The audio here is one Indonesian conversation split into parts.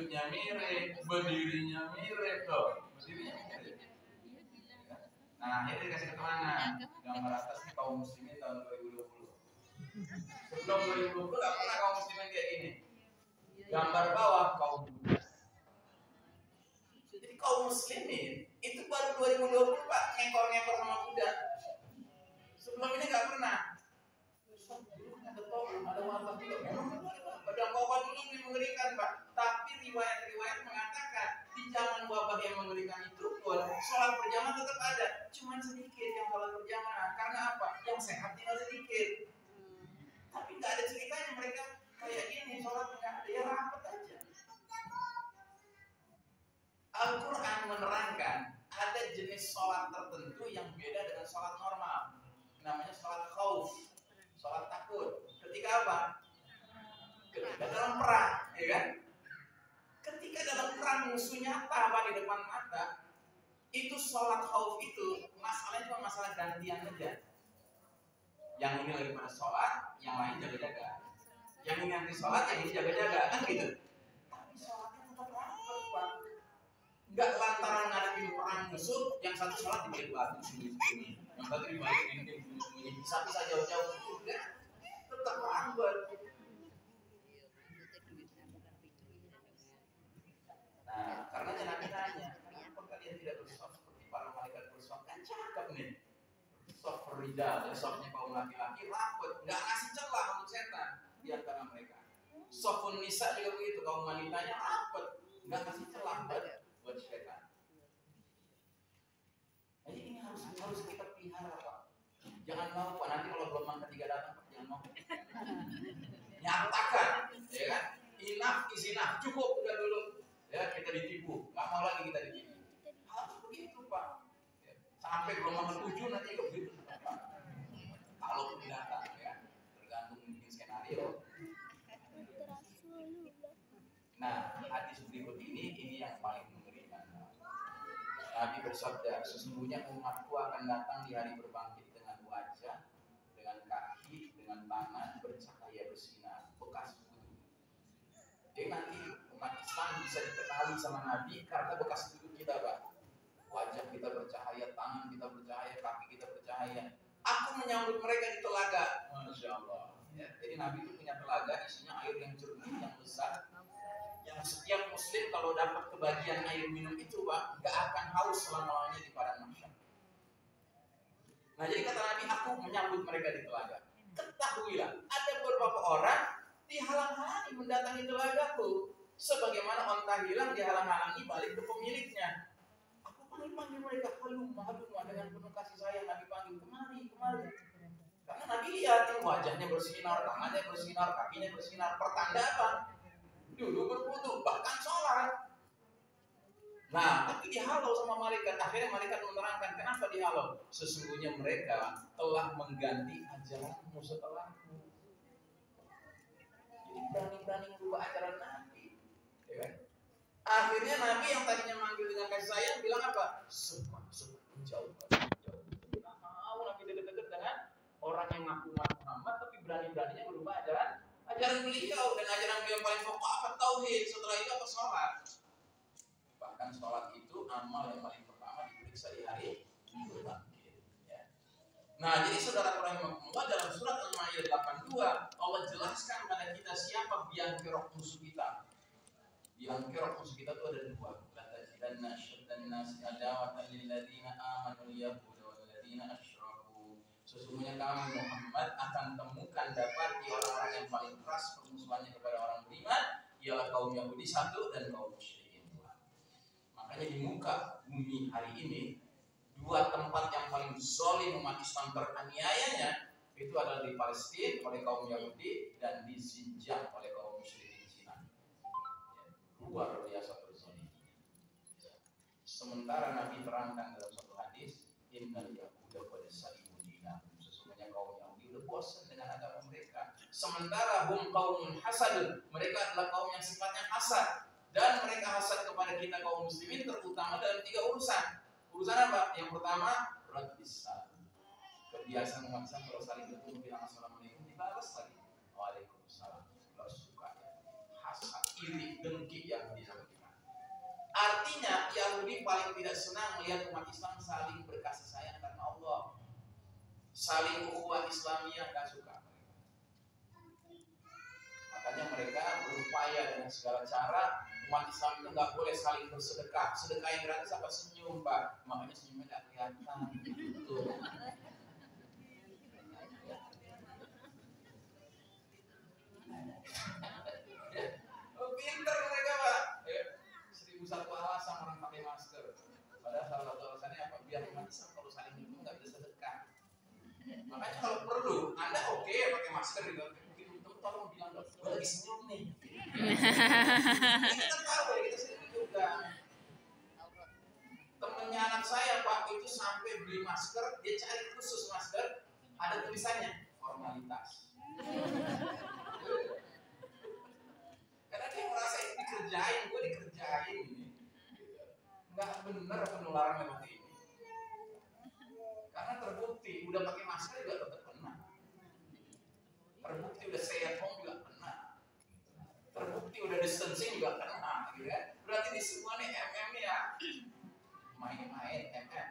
sujudnya mirip, berdirinya mirip tuh, berdirinya mirip. Nah, ini dikasih ke mana? Gambar atas ini kaum muslimin tahun 2020. Sebelum 2020 nggak pernah kaum muslimin kayak gini. Gambar bawah kaum Buddha. Jadi kaum muslimin itu baru 2020 Pak ngekor-ngekor sama Buddha. Sebelum ini nggak pernah. Ada wabah juga. Pada wabah dulu lebih mengerikan Pak. Tapi riwayat-riwayat mengatakan di zaman wabah yang mengerikan itu pun sholat berjamaah tetap ada. Cuman sedikit yang sholat berjamaah. Karena apa? Yang sehat tinggal sedikit. Tapi nggak ada ceritanya mereka kayak gini sholat nggak ada, ya rapat aja. Al-Quran menerangkan ada jenis sholat tertentu yang beda dengan sholat normal. Namanya sholat khauf, sholat takut. Ketika apa? Ketika dalam perang, ya kan? Ketika dalam perang musuh nyata apa di depan mata, itu sholat khauf itu masalahnya cuma masalah gantian aja. Yang ini lagi pada sholat, yang lain jaga-jaga. Yang ini nanti sholat, yang ini jaga-jaga, kan gitu. Tapi sholatnya tetap rapat, Pak. Enggak lantaran ngadepin perang musuh, yang satu sholat di balik batu sini, yang satu di balik dinding sembunyi, bisa jauh-jauh juga, tetap rapat. Nah, karena Nabi nanya, kenapa kalian tidak bersaf seperti para malaikat bersaf? Kan cakep nih. Saf rijal, safnya kaum laki-laki rapat, nggak ngasih celah untuk setan di antara mereka. Safun nisa juga begitu, kaum wanitanya rapat, nggak ngasih celah buat setan. Jadi ini harus kita pelihara Pak. Jangan mau Pak, nanti kalau gelombang ketiga datang Pak, jangan mau. Nyatakan, ya kan? Enough is enough, cukup udah dulu. Ya kita ditipu, nggak mau lagi kita ditipu. Harus begitu Pak. Ya, sampai gelombang ke-7 nanti juga begitu. Kalau datang ya, tergantung mungkin skenario. Nah, hadis berikut ini yang paling mengerikan. Nabi bersabda, sesungguhnya umatku akan datang di hari berbangkit dengan wajah, dengan kaki, dengan tangan bercahaya bersinar, bekas wudhu. Jadi nanti umat Islam bisa dikenali sama Nabi karena bekas wudhu kita, Pak. Wajah kita bercahaya, tangan kita bercahaya, kaki kita bercahaya. Aku menyambut mereka di telaga. Masya Allah. Ya, jadi Nabi itu punya telaga, isinya air yang jernih, yang besar. Yang setiap muslim kalau dapat kebagian air minum itu Pak, gak akan haus selama-lamanya di padang mahsyar. Nah jadi kata Nabi, aku menyambut mereka di telaga. Ketahuilah, ada beberapa orang dihalang-halangi mendatangi telagaku, sebagaimana onta hilang dihalang-halangi balik ke pemiliknya. Aku panggil mereka, halum dengan penuh kasih sayang. Nabi panggil, kemari. Karena Nabi lihat wajahnya bersinar, tangannya bersinar, kakinya bersinar. Pertanda apa? Dulu berwudu, bahkan sholat. Nah, tapi dihalau sama malaikat. Akhirnya malaikat menerangkan kenapa dihalau. Sesungguhnya mereka telah mengganti ajaranmu setelahmu. Jadi berani-berani merubah ajaran Nabi. Ya kan? Akhirnya Nabi yang tadinya manggil dengan kasih sayang bilang apa? Jauh. Tidak mau Nabi deket-deket dengan orang yang ngaku Muhammad tapi berani-beraninya merubah ajaran beliau, dan ajaran beliau paling pokok apa? Tauhid. Setelah itu apa? Sholat. Bahkan sholat itu amal yang paling pertama diperiksa di hari Minggu. Ya. Nah, jadi saudara rahimahullah, dalam surat Al-Maidah 82 Allah jelaskan kepada kita siapa biang kerok musuh kita. Biang kerok musuh kita itu ada dua. Latajidanna asyaddan nasi adawatan lil ladzina amanu yahuda wal ladzina asyraku. Sesungguhnya kami Muhammad akan temukan dapati orang-orang yang paling keras permusuhannya kepada orang beriman ialah kaum Yahudi satu dan kaum musyrikin dua. Makanya di muka bumi hari ini dua tempat yang paling zalim umat Islam teraniayanya itu adalah di Palestina oleh kaum Yahudi dan di Xinjiang oleh kaum musyrikin Cina. Luar biasa berzalim. Sementara Nabi terangkan dalam satu hadis, innal yahuda qad sa'imu dinahum. Sesungguhnya kaum Yahudi udah bosan dengan agama mereka. Sementara hum qaumun hasad, mereka adalah kaum yang sifatnya hasad, dan mereka hasad kepada kita kaum muslimin terutama dalam 3 urusan. Urusan apa? Yang pertama, raddis salam. Kebiasaan umat Islam kalau saling bertemu bilang assalamualaikum dibalas lagi. Waalaikumsalam. Kalau suka ya. Hasad iri, dengki yang disampaikan. Artinya Yahudi paling tidak senang melihat umat Islam saling berkasih sayang karena Allah, saling ukhuwah Islamiyah, gak suka. Makanya mereka berupaya dengan segala cara umat Islam itu nggak boleh saling bersedekah. Sedekah yang gratis apa? Senyum, Pak. Makanya senyumnya nggak kelihatan. Tuh. Pinter mereka, Pak. 1001 alasan orang pakai masker. Padahal salah satu alasannya apa? Biar umat Islam kalau saling itu nggak bisa sedekah. Makanya kalau perlu, Anda oke pakai masker gitu. Mungkin untuk tolong bilang dong, gue lagi senyum nih. Kita tahu ya, kita senyum juga. Temennya anak saya, Pak, itu sampai beli masker, dia cari khusus masker, ada tulisannya formalitas. Karena dia merasa itu dikerjain, gue dikerjain ini. Nggak bener penularan seperti ini. Karena terbukti, udah pakai masker juga tetap kena. Terbukti udah stay at home juga kena. Terbukti udah distancing juga kena, gitu kan? Berarti di semua nih MM ya, main-main MM.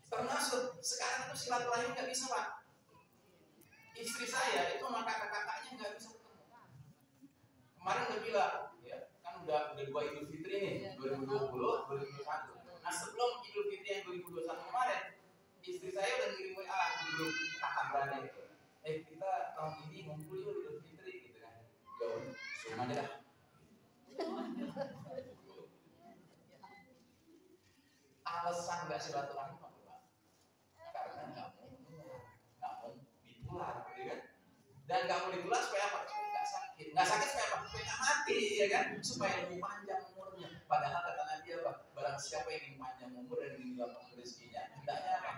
Termasuk sekarang itu silaturahim nggak bisa, Pak. Istri saya itu sama kakak-kakaknya nggak bisa ketemu. Kemarin udah bilang, ya kan udah 2 Idul Fitri nih, 2020, 2021. Nah sebelum Idul Fitri yang 2021 kemarin, istri saya udah ngirim WA di grup kakak beradik itu. Kita tahun ini ngumpul yuk Idul Fitri gitu kan. Ya semua aja dah. Alasan nggak silaturahim apa, Pak? Karena nggak mau ditular, gitu kan? Dan nggak mau ditular supaya apa? Supaya nggak sakit supaya apa? Supaya nggak mati, ya kan? Supaya lebih panjang umurnya. Padahal kata Nabi apa? Barang siapa yang ingin panjang umur dan ingin dilapangkan rezekinya, hendaknya apa?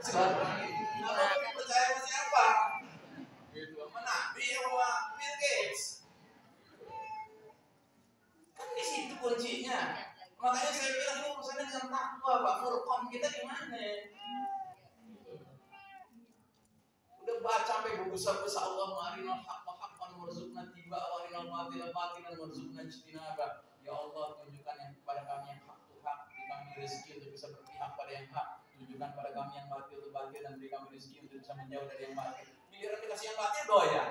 Silaturahim. Kalau percaya sama siapa? Gitu. Sama Nabi sama Bill Gates. Kan di situ kuncinya. Makanya saya bilang ini urusannya dengan takwa, Pak. Furqan kita di mana? Udah baca sampai besar-besar Allah marinal haqqa haqqan warzuqna tiba wa arinal batila batilan warzuqna ijtinaba. Ya Allah, tunjukkan yang kepada kami yang hak itu hak, beri kami rezeki untuk bisa berpihak pada yang hak. Tunjukkan pada kami yang batil itu batil dan beri kami rezeki untuk bisa menjauh dari yang batil. Giliran dikasih yang batil doyan.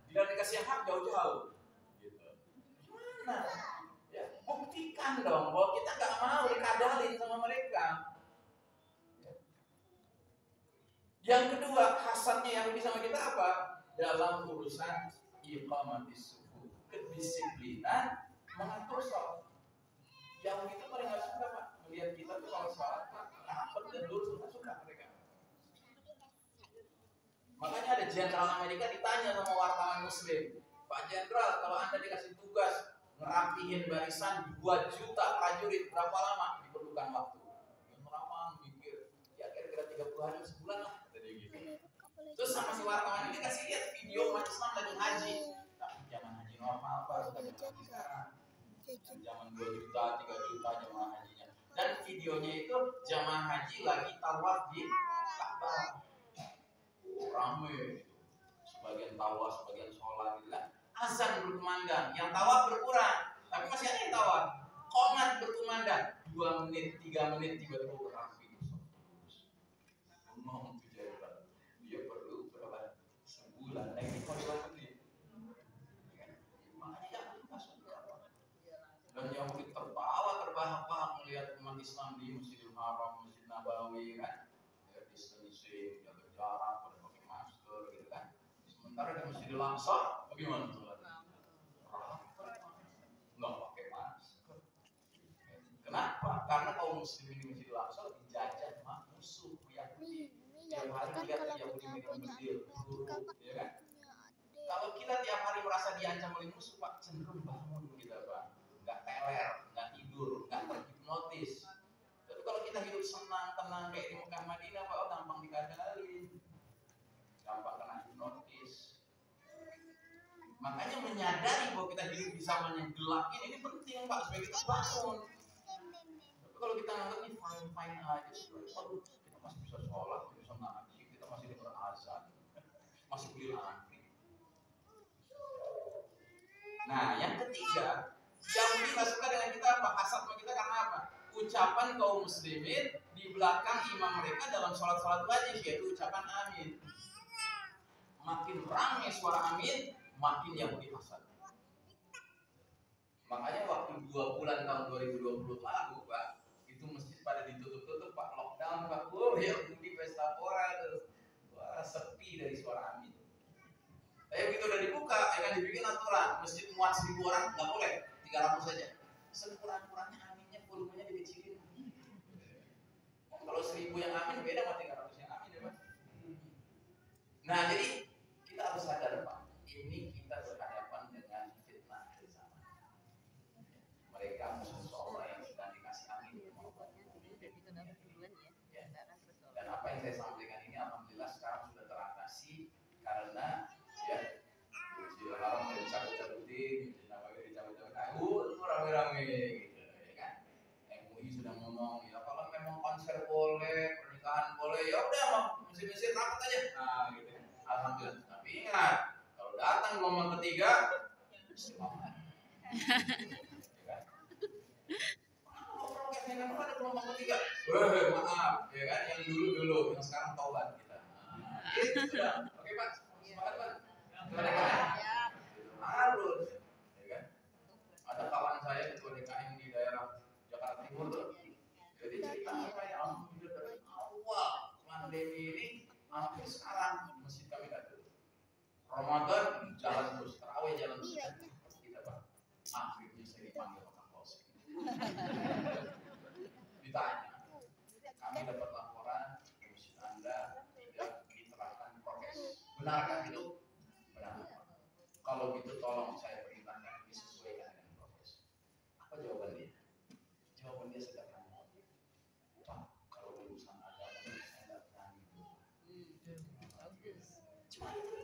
Giliran dikasih yang hak jauh-jauh. Gitu. Gimana? Ya, buktikan dong bahwa kita nggak mau dikadalin sama mereka. Yang kedua, hasadnya yang bisa sama kita apa? Dalam urusan iqamatis sufu, kedisiplinan mengatur sholat. Yang itu paling nggak suka, Pak, melihat kita tuh kalau sholat rapat dan lurus, nggak suka mereka. Makanya ada jenderal Amerika ditanya sama wartawan Muslim, Pak Jenderal, kalau Anda dikasih tugas ngerapihin barisan 2 juta prajurit, berapa lama diperlukan waktu? Yang lama mikir, ya kira-kira 30 hari sebulan lah. Terus sama si wartawan ini kasih lihat video umat Islam lagi haji. Tapi zaman haji normal, Pak, sudah haji sekarang. Zaman 2 juta, 3 juta jamaah hajinya. Dan videonya itu jamaah haji lagi tawaf di Ka'bah. Ramai. Sebagian tawaf, sebagian sholat gitu kan. Azan berkumandang, yang tawaf berkurang, tapi masih ada yang tawaf. Qomat berkumandang, 2 menit, 3 menit tiba-tiba berapi. Ngomong tuh jalan, dia perlu berapa? Sebulan lagi konsulat ini. Makanya nggak masuk berapa. Dan yang mungkin terbahak-bahak melihat umat Islam di Masjidil Haram, Masjid Nabawi kan, ya distancing, jaga jarak, pada pakai masker gitu kan. Sementara di Masjidil Aqsa bagaimana tuh? Nggak pakai masker. Kenapa? Karena kaum muslimin di Masjidil Aqsa dijajah sama musuh Yahudi. Tiap hari lihat Yahudi minum bedil, buruk, ya kan? Kalau kita tiap hari merasa diancam oleh musuh, Pak, cenderung bangun kita, Pak. Nggak teler, nggak tidur, nggak terhipnotis. Tapi kalau kita hidup senang, tenang kayak di Mekah Madinah, Pak, gampang dikadalin, gampang kena hipnotis. Makanya menyadari bahwa kita hidup di zaman yang gelap ini penting, Pak, supaya kita bangun. Tapi kalau kita nganggap ini fine aja, kita masih bisa sholat, masih bisa ngaji, kita masih dengar azan, masih beli lagi, Nah, yang ketiga, Yahudi nggak suka dengan kita apa? Hasad sama kita karena apa? Ucapan kaum muslimin di belakang imam mereka dalam sholat-sholat wajib, yaitu ucapan amin. Makin ramai suara amin, makin Yahudi hasad. Makanya waktu 2 bulan tahun 2020 lalu, Pak, itu masjid pada ditutup-tutup, Pak, lockdown, Pak. Yahudi pesta pora tuh. Wah, sepi dari suara amin. Tapi begitu udah dibuka, akan dibikin aturan, masjid muat 1000 orang nggak boleh, 300 saja. Sekurang-kurangnya aminnya volumenya dikecilin. Kalau 1000 yang amin beda sama 300 yang amin ya, Pak. Nah, jadi kita harus sadar, Pak, ini kita berhadapan dengan fitnah akhir zaman. Mereka musuh seolah yang sedang dikasih amin. Ya. Dan apa yang saya sampaikan ini alhamdulillah sekarang sudah teratasi karena ya Haram dicabut-cabutin, dicabut-cabutin, rame-rame gitu ya kan. MUI sudah ngomong ya kalau memang konser boleh, pernikahan boleh, ya udah mesin-mesin rapat aja. Nah gitu ya. Alhamdulillah. Tapi ingat, kalau datang gelombang ketiga, semangat. Ya kan? Kenapa ada gelombang ketiga? Maaf, ya kan? Yang dulu, yang sekarang taubat kita. Nah, itu sudah. Oke Pak, semangat Pak. Harus, ya kan? Ada kawan saya ketua DKM di daerah Jakarta Timur tuh. Jadi cerita apa ya? Alhamdulillah dari awal pandemi ini sampai sekarang masjid kami nggak tutup. Ramadan jalan terus, tarawih jalan terus. Kita Pak, akhirnya saya dipanggil Pak Polsek. Ditanya, kami dapat laporan masjid Anda tidak diterapkan prokes. Benarkah itu? Kalau gitu tolong saya perintahkan disesuaikan dengan prokes. Apa jawaban dia? Jawaban dia sederhana. Pak, kalau urusan agama saya tidak berani. Cuma itu.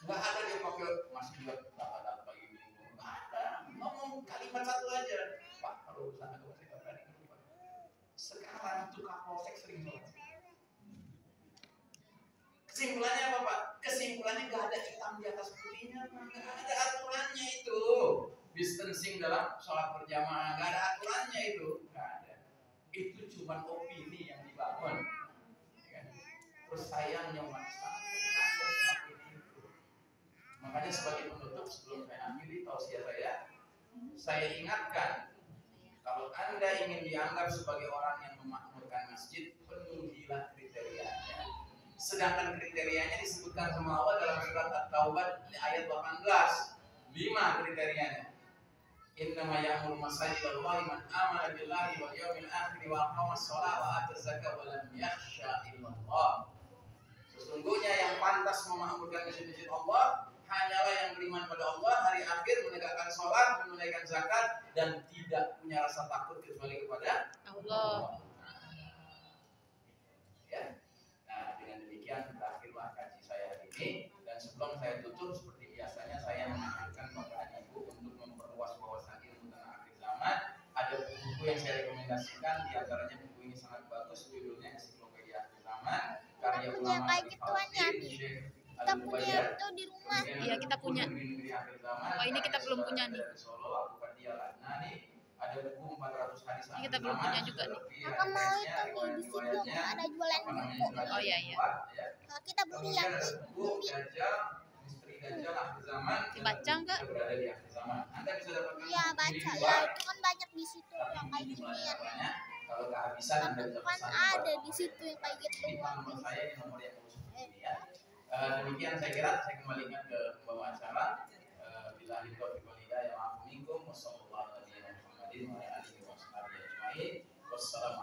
Nggak ada dia pakai masih juga data-data ini. Nggak ada. Ngomong kalimat satu aja. Pak, kalau urusan agama saya tidak berani. Sekarang tukang polsek sering sholat. Kesimpulannya apa Pak? Kesimpulannya nggak ada hitam di atas putihnya, nggak ada aturannya itu. Distancing dalam sholat berjamaah nggak ada aturannya itu, nggak ada. Itu cuma opini yang dibangun. Ya. Terus sayangnya umat Islam opini itu. Makanya sebagai penutup sebelum saya akhiri tausiah saya ingatkan kalau Anda ingin dianggap sebagai orang yang memakmurkan masjid, penuhilah kriterianya. Sedangkan kriterianya disebutkan sama Allah dalam surat At-Taubah ayat 18. 5 kriterianya. Innama ya'muru masajidallahi man amana billahi wal yawmil akhir wa aqama shalah wa ata zakata wa lam yakhsha illallah. Sesungguhnya yang pantas memakmurkan masjid-masjid Allah hanyalah yang beriman pada Allah, hari akhir, menegakkan sholat, menunaikan zakat, dan tidak punya rasa takut kecuali kepada Allah. Ya. Nah, dengan demikian berakhirlah kaji saya hari ini. Dan sebelum saya tutup, seperti biasanya saya mengingatkan Bapak dan Ibu untuk memperluas wawasan ilmu tentang akhir zaman. Ada buku yang saya rekomendasikan, diantaranya buku ini sangat bagus, judulnya Ensiklopedia Akhir Zaman, karya ulama dari Palestina. Kita punya itu di rumah. Iya, kita punya. Oh, ini kita belum punya nih. Ada buku 400 hadis ini kita belum punya juga nih. Kakak mau itu nih, di situ ada jualan buku. Oh iya. Kalau kita beli yang buku Dajjal, Misteri Dajjal Akhir Zaman. Dibaca enggak? Berada di akhir zaman. Anda bisa dapatkan. Iya, baca. Ya, itu kan banyak di situ yang kayak ginian. Kalau kehabisan Anda bisa kan ada di situ yang kayak gitu. Nomor saya di nomor yang ini ya. Demikian saya kira saya kembalikan ke pembawa acara. Bila taufiq wal hidayah, ma'akum minkum, wassalamualaikum warahmatullahi wabarakatuh. Wassalamualaikum.